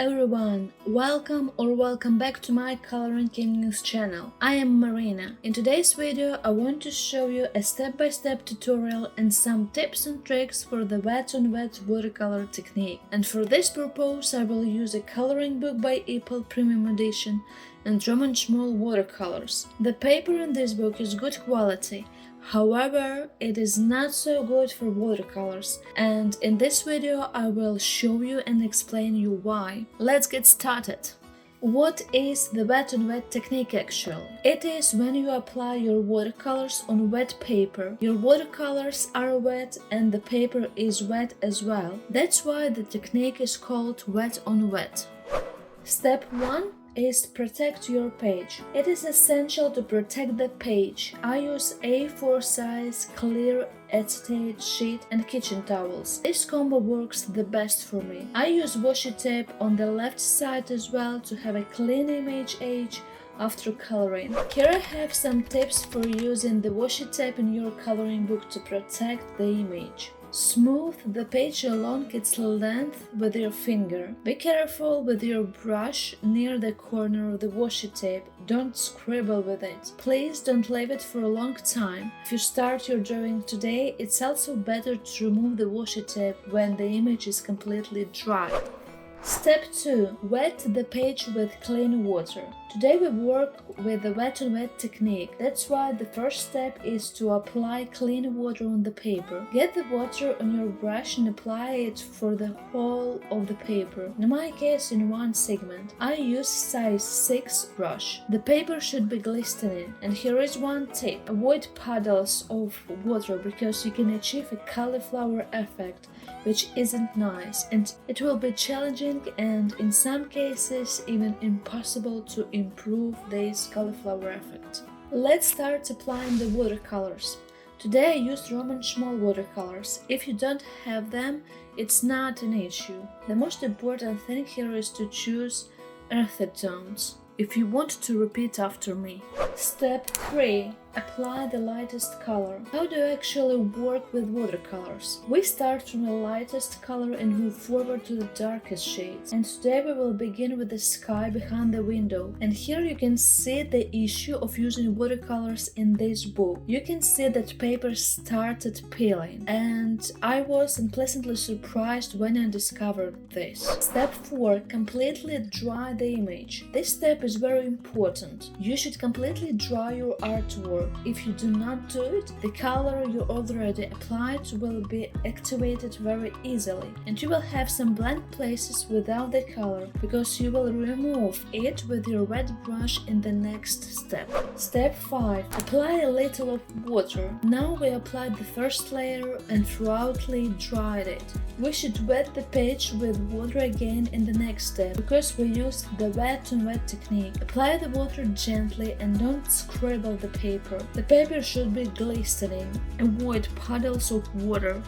everyone, welcome back to my coloring news channel. I am Marina. In today's video I want to show you a step-by-step tutorial and some tips and tricks for the wet on wet watercolor technique. And for this purpose I will use a coloring book by Aeppol Premium Edition and Szmal watercolors. The paper in this book is good quality. However, it is not so good for watercolors, and in this video I will show you and explain you why. Let's get started. What is the wet on wet technique actually? It is when you apply your watercolors on wet paper. Your watercolors are wet and the paper is wet as well. That's why the technique is called wet on wet. Step 1 is protect your page. It is essential to protect the page. I use A4 size clear acetate sheet and kitchen towels. This combo works the best for me. I use washi tape on the left side as well to have a clean image after coloring. Here I have some tips for using the washi tape in your coloring book to protect the image. Smooth the page along its length with your finger. Be careful with your brush near the corner of the washi tape. Don't scribble with it. Please don't leave it for a long time. If you start your drawing today, it's also better to remove the washi tape when the image is completely dry. Step 2. Wet the page with clean water. Today we work with the wet on wet technique. That's why the first step is to apply clean water on the paper. Get the water on your brush and apply it for the whole of the paper. In my case, in one segment. I use size 6 brush. The paper should be glistening. And here is one tip. Avoid puddles of water because you can achieve a cauliflower effect, which isn't nice, and it will be challenging and in some cases even impossible to improve this cauliflower effect. Let's start applying the watercolors. Today I used Szmal watercolors. If you don't have them, it's not an issue. The most important thing here is to choose earthy tones. If you want to repeat after me. Step 3. Apply the lightest color. How do you actually work with watercolors? We start from the lightest color and move forward to the darkest shades. And today we will begin with the sky behind the window. And here you can see the issue of using watercolors in this book. You can see that paper started peeling. And I was unpleasantly surprised when I discovered this. Step 4. Completely dry the image. This step is very important. You should completely dry your artwork. If you do not do it, the color you already applied will be activated very easily, and you will have some blank places without the color because you will remove it with your wet brush in the next step. Step 5. Apply a little of water. Now we applied the first layer and thoroughly dried it. We should wet the page with water again in the next step because we used the wet on wet technique. Apply the water gently and don't scribble the paper. The paper should be glistening. Avoid puddles of water.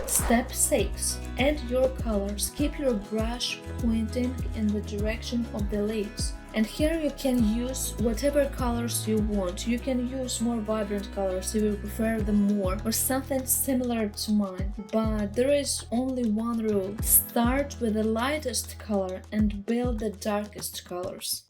Step 6. Add your colors. Keep your brush pointing in the direction of the leaves. And here you can use whatever colors you want. You can use more vibrant colors if you prefer them more, or something similar to mine. But there is only one rule. Start with the lightest color and build the darkest colors.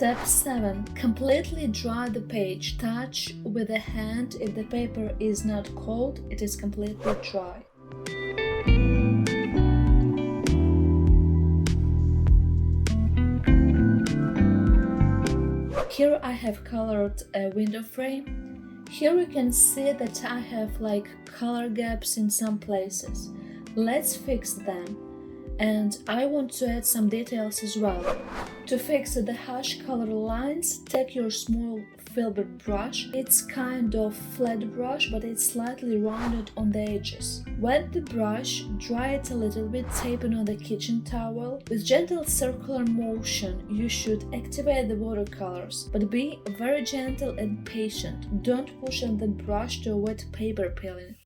Step 7. Completely dry the page. Touch with the hand if the paper is not cold, it is completely dry. Here I have colored a window frame. Here you can see that I have like color gaps in some places. Let's fix them. And I want to add some details as well. To fix the harsh color lines, take your small filbert brush. It's kind of flat brush, but it's slightly rounded on the edges. Wet the brush, dry it a little bit, tape it on the kitchen towel. With gentle circular motion, you should activate the watercolors, but be very gentle and patient. Don't push on the brush to avoid paper peeling.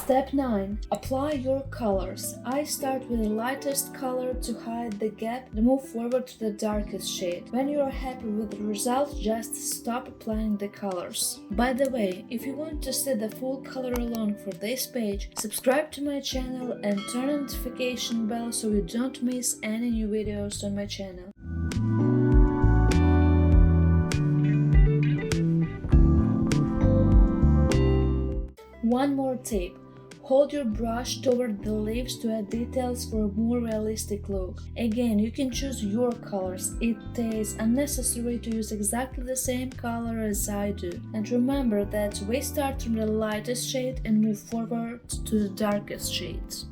Step 9. Apply your colors. I start with the lightest color to hide the gap and move forward to the darkest shade. When you are happy with the result, just stop applying the colors. By the way, if you want to see the full color along for this page, subscribe to my channel and turn on notification bell so you don't miss any new videos on my channel. One more tip. Hold your brush toward the leaves to add details for a more realistic look. Again, you can choose your colors. It is unnecessary to use exactly the same color as I do. And remember that we start from the lightest shade and move forward to the darkest shades.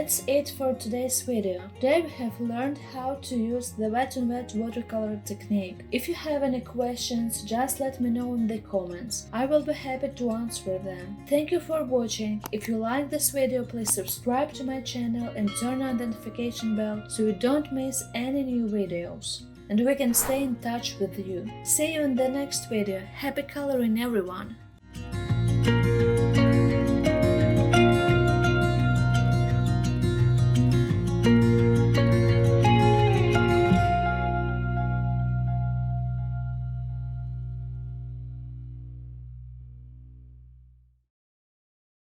that's it for today's video. Today we have learned how to use the wet on wet watercolor technique. If you have any questions, just let me know in the comments. I will be happy to answer them. Thank you for watching. If you like this video, please subscribe to my channel and turn on the notification bell so you don't miss any new videos. And we can stay in touch with you. See you in the next video. Happy coloring, everyone!